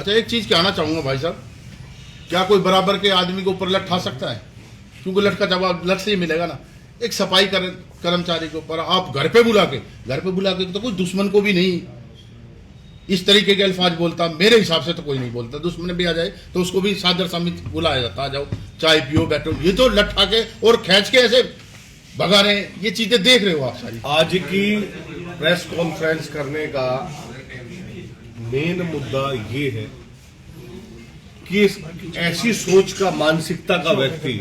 अच्छा, एक चीज कहना चाहूंगा भाई साहब, क्या कोई बराबर के आदमी को ऊपर लठ ठा सकता है? क्योंकि लठ का जवाब लठ से ही मिलेगा ना। एक सफाई कर्मचारी को पर आप घर पे बुला के तो कोई दुश्मन को भी नहीं इस तरीके के अल्फाज बोलता। मेरे हिसाब से तो कोई नहीं बोलता। दुश्मन भी आ जाए तो उसको भी सादर समित बुलाया जाता, आ जाओ चाय पियो बैठो। ये तो लठ ठा के और खींच के ऐसे भगा रहे हैं। ये चीजें देख रहे हो आप सारी। आज की प्रेस कॉन्फ्रेंस करने का मेन मुद्दा ये है कि ऐसी सोच का, मानसिकता का व्यक्ति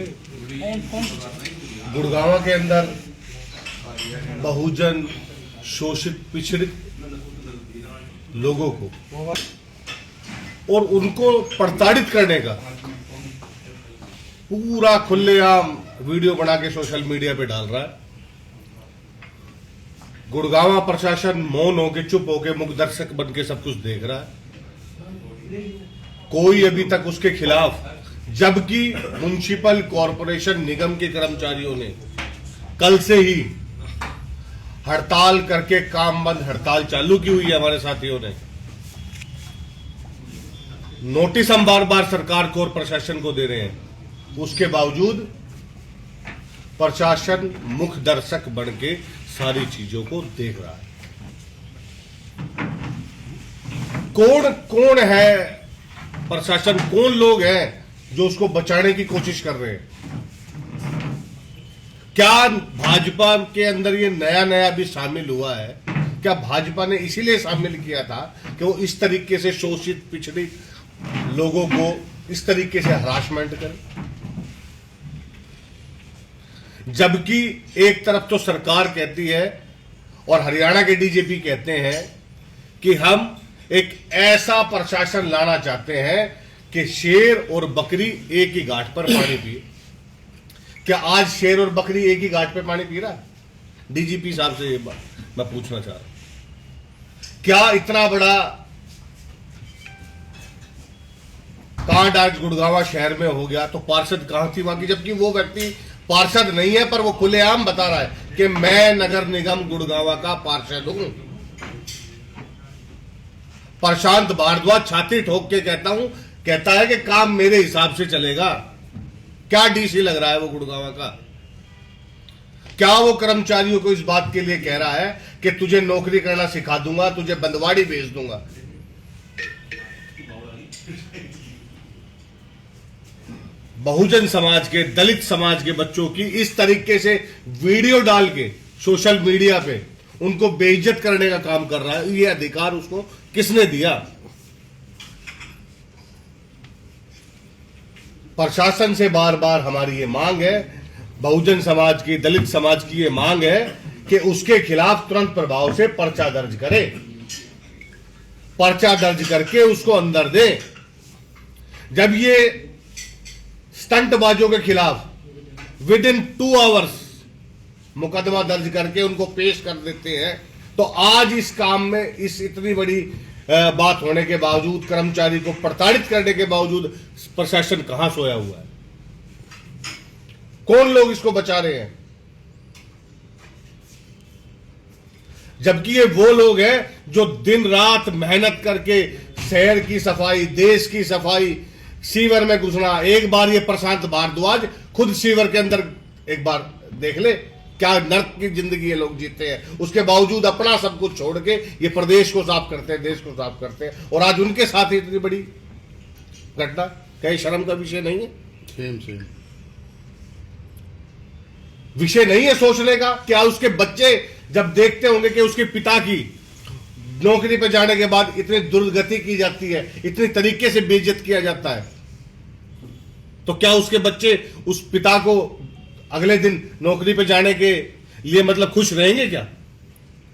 गुड़गांव के अंदर बहुजन, शोषित, पिछड़ित लोगों को और उनको प्रताड़ित करने का पूरा खुलेआम वीडियो बना के सोशल मीडिया पे डाल रहा है। गुड़गांव प्रशासन मौन होके, चुप होके, मुख दर्शक बन के सब कुछ देख रहा है। कोई अभी तक उसके खिलाफ, जबकि म्युनिसिपल कॉरपोरेशन निगम के कर्मचारियों ने कल से ही हड़ताल करके काम बंद हड़ताल चालू की हुई है। हमारे साथियों ने नोटिस हम बार बार सरकार को और प्रशासन को दे रहे हैं, उसके बावजूद प्रशासन मुख दर्शक बन के सारी चीजों को देख रहा है। कौन कौन है प्रशासन, कौन लोग हैं जो उसको बचाने की कोशिश कर रहे हैं? क्या भाजपा के अंदर ये नया नया भी शामिल हुआ है? क्या भाजपा ने इसीलिए शामिल किया था कि वो इस तरीके से शोषित, पिछड़ित लोगों को इस तरीके से हरासमेंट करे? जबकि एक तरफ तो सरकार कहती है और हरियाणा के डीजीपी कहते हैं कि हम एक ऐसा प्रशासन लाना चाहते हैं कि शेर और बकरी एक ही घाट पर पानी पिए। क्या आज शेर और बकरी एक ही घाट पे पानी पी रहा है? डीजीपी साहब से ये बात मैं पूछना चाह रहा हूं। क्या इतना बड़ा कांड आज गुड़गांव शहर में हो गया तो पार्षद कहां थी वहां की? जबकि वो व्यक्ति पार्षद नहीं है, पर वो खुलेआम बता रहा है कि मैं नगर निगम गुड़गांव का पार्षद हूं। प्रशांत भारद्वाज छाती ठोक के कहता है कि काम मेरे हिसाब से चलेगा। क्या डीसी लग रहा है वो गुड़गांव का? क्या वो कर्मचारियों को इस बात के लिए कह रहा है कि तुझे नौकरी करना सिखा दूंगा, तुझे बंदवाड़ी भेज दूंगा? बहुजन समाज के, दलित समाज के बच्चों की इस तरीके से वीडियो डाल के सोशल मीडिया पे उनको बेइज्जत करने का काम कर रहा है। ये अधिकार उसको किसने दिया? प्रशासन से बार बार हमारी ये मांग है, बहुजन समाज की, दलित समाज की ये मांग है कि उसके खिलाफ तुरंत प्रभाव से पर्चा दर्ज करे, पर्चा दर्ज करके उसको अंदर दे। जब ये स्टंटबाजों के खिलाफ विद इन 2 आवर्स मुकदमा दर्ज करके उनको पेश कर देते हैं, तो आज इस काम में, इस इतनी बड़ी बात होने के बावजूद, कर्मचारी को प्रताड़ित करने के बावजूद प्रशासन कहां सोया हुआ है? कौन लोग इसको बचा रहे हैं? जबकि ये वो लोग हैं जो दिन रात मेहनत करके शहर की सफाई, देश की सफाई, सीवर में घुसना। एक बार ये प्रशांत भारद्वाज खुद सीवर के अंदर एक बार देख ले, क्या नर्क की जिंदगी ये लोग जीते हैं। उसके बावजूद अपना सब कुछ छोड़ के ये प्रदेश को साफ करते हैं, देश को साफ करते हैं, और आज उनके साथ इतनी बड़ी घटना। कहीं शर्म का विषय नहीं है? सेम विषय नहीं है सोचने का? क्या उसके बच्चे जब देखते होंगे कि उसके पिता की नौकरी पर जाने के बाद इतनी दुर्गति की जाती है, इतनी तरीके से बेइज्जत किया जाता है, तो क्या उसके बच्चे उस पिता को अगले दिन नौकरी पे जाने के लिए मतलब खुश रहेंगे? क्या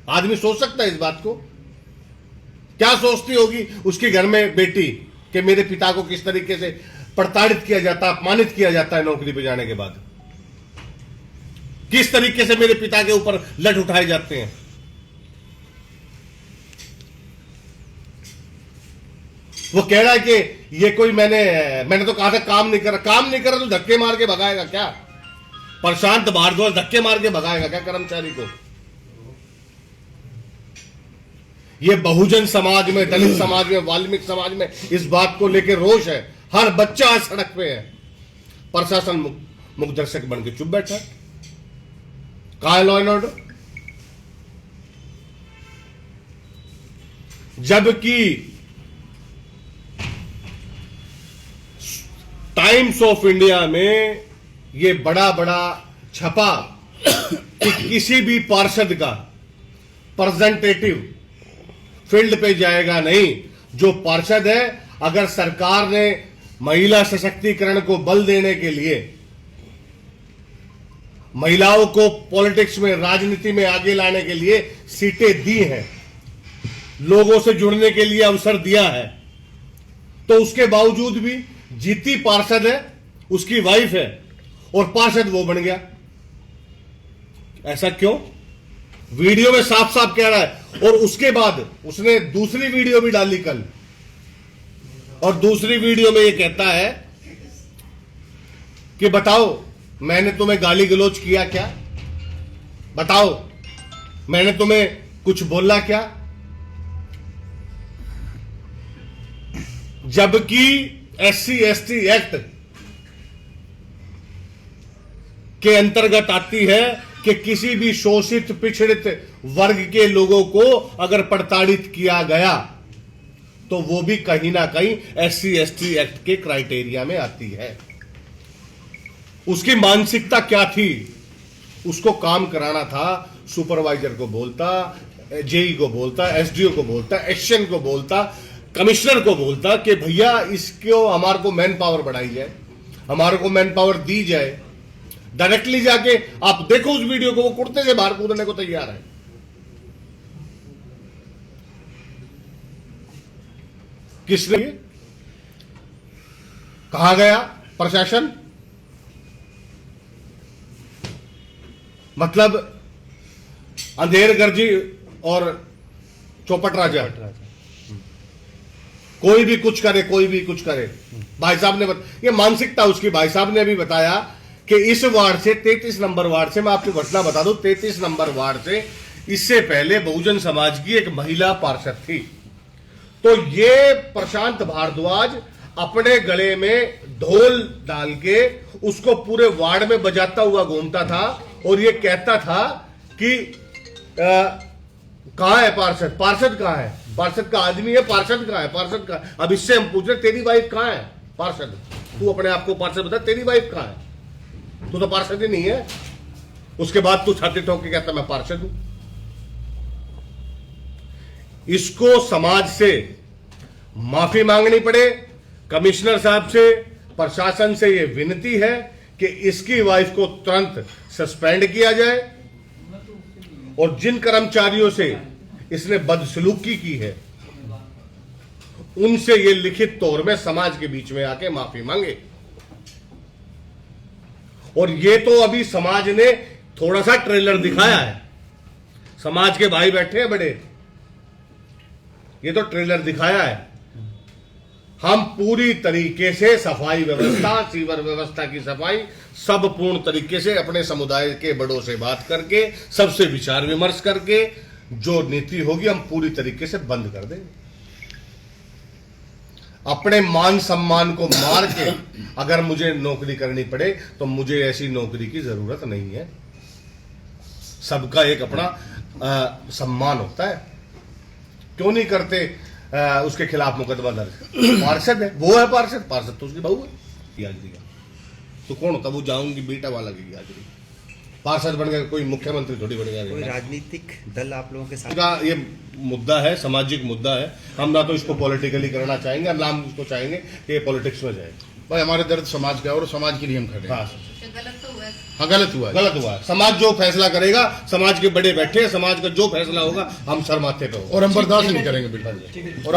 आदमी सोच सकता है इस बात को? क्या सोचती होगी उसके घर में बेटी कि मेरे पिता को किस तरीके से प्रताड़ित किया जाता है, अपमानित किया जाता है नौकरी पे जाने के बाद, किस तरीके से मेरे पिता के ऊपर लठ उठाए जाते हैं। वो कह रहा है कि ये कोई मैंने तो कहा था काम नहीं करा तो धक्के मार के भगाएगा क्या? प्रशांत भारद्वाज धक्के मार के भगाएगा क्या कर्मचारी को? ये बहुजन समाज में, दलित समाज में, वाल्मीकि समाज में इस बात को लेकर रोष है। हर बच्चा आज सड़क पे है। प्रशासन मुख दर्शक बन के चुप बैठा है। कहां है लॉ एंड ऑर्डर? जबकि टाइम्स ऑफ इंडिया में ये बड़ा बड़ा छपा कि किसी भी पार्षद का रिप्रेजेंटेटिव फील्ड पे जाएगा नहीं। जो पार्षद है, अगर सरकार ने महिला सशक्तिकरण को बल देने के लिए, महिलाओं को पॉलिटिक्स में, राजनीति में आगे लाने के लिए सीटें दी हैं, लोगों से जुड़ने के लिए अवसर दिया है, तो उसके बावजूद भी जीती पार्षद है, उसकी वाइफ है और पार्षद वो बन गया। ऐसा क्यों? वीडियो में साफ साफ कह रहा है। और उसके बाद उसने दूसरी वीडियो भी डाली कल, और दूसरी वीडियो में ये कहता है कि बताओ मैंने तुम्हें गाली गलौज किया क्या? बताओ मैंने तुम्हें कुछ बोला क्या? जबकि SC/ST एक्ट के अंतर्गत आती है कि किसी भी शोषित पिछड़ित वर्ग के लोगों को अगर प्रताड़ित किया गया तो वो भी कहीं ना कहीं SC/ST एक्ट के क्राइटेरिया में आती है। उसकी मानसिकता क्या थी? उसको काम कराना था, सुपरवाइजर को बोलता, जेई को बोलता, SDO को बोलता, एक्शन को बोलता, कमिश्नर को बोलता कि भैया इसको हमारे को मैन पावर बढ़ाई जाए, हमारे को मैन पावर दी जाए। डायरेक्टली जाके आप देखो उस वीडियो को, वो कुर्ते से बाहर कूदने को तैयार है। किसने? कहा गया प्रशासन? मतलब अंधेर गर्जी और चौपट राजा। कोई भी कुछ करे, कोई भी कुछ करे। भाई साहब ने ये मानसिकता उसकी, भाई साहब ने भी बताया कि इस वार्ड से, 33 नंबर वार्ड से, मैं आपको घटना बता दूं, 33 नंबर वार्ड से इससे पहले बहुजन समाज की एक महिला पार्षद थी। तो ये प्रशांत भारद्वाज अपने गले में ढोल डाल के उसको पूरे वार्ड में बजाता हुआ घूमता था और ये कहता था कि कहां है पार्षद? पार्षद कहां है? पार्षद का आदमी है, पार्षद कहां है? पार्षद कहां है? अब इससे हम पूछ रहे तेरी वाइफ कहां है? पार्षद। तू अपने आप को पार्षद बता, तेरी वाइफ कहां है? तू तो पार्षद ही नहीं है। उसके बाद तू छाती ठोक के कहता मैं पार्षद हूं। इसको समाज से माफी मांगनी पड़े। कमिश्नर साहब से, प्रशासन से यह विनती है कि इसकी वाइफ को तुरंत सस्पेंड किया जाए और जिन कर्मचारियों से इसने बदसलूकी की है उनसे ये लिखित तौर में समाज के बीच में आके माफी मांगे। और ये तो अभी समाज ने थोड़ा सा ट्रेलर दिखाया है। समाज के भाई बैठे हैं बड़े, ये तो ट्रेलर दिखाया है। हम पूरी तरीके से सफाई व्यवस्था, सीवर व्यवस्था की सफाई सब पूर्ण तरीके से अपने समुदाय के बड़ों से बात करके, सबसे विचार विमर्श करके जो नीति होगी हम पूरी तरीके से बंद कर देंगे। अपने मान सम्मान को मार के अगर मुझे नौकरी करनी पड़े तो मुझे ऐसी नौकरी की जरूरत नहीं है। सबका एक अपना सम्मान होता है। क्यों नहीं करते उसके खिलाफ मुकदमा दर्ज? पार्षद है, वो है पार्षद। पार्षद तो उसकी बहू है। याद तो कौन होता? वो जाऊंगी बेटा वाला की याद। पार्षद बन गया, कोई मुख्यमंत्री थोड़ी बन गया। कोई राजनीतिक दल आप लोगों के साथ का ये मुद्दा है, सामाजिक मुद्दा है। हम ना तो इसको पॉलिटिकली करना चाहेंगे, ना हम इसको चाहेंगे कि ये पॉलिटिक्स में जाए। भाई हमारे दर्द समाज का है और समाज के लिए हम खड़े हैं। गलत तो हुआ है। हाँ गलत हुआ है, गलत हुआ है। समाज जो फैसला करेगा, समाज के बड़े बैठे, समाज का जो फैसला होगा हम सर माथे पे होगा और हम बर्दाश्त नहीं करेंगे बिल्कुल। और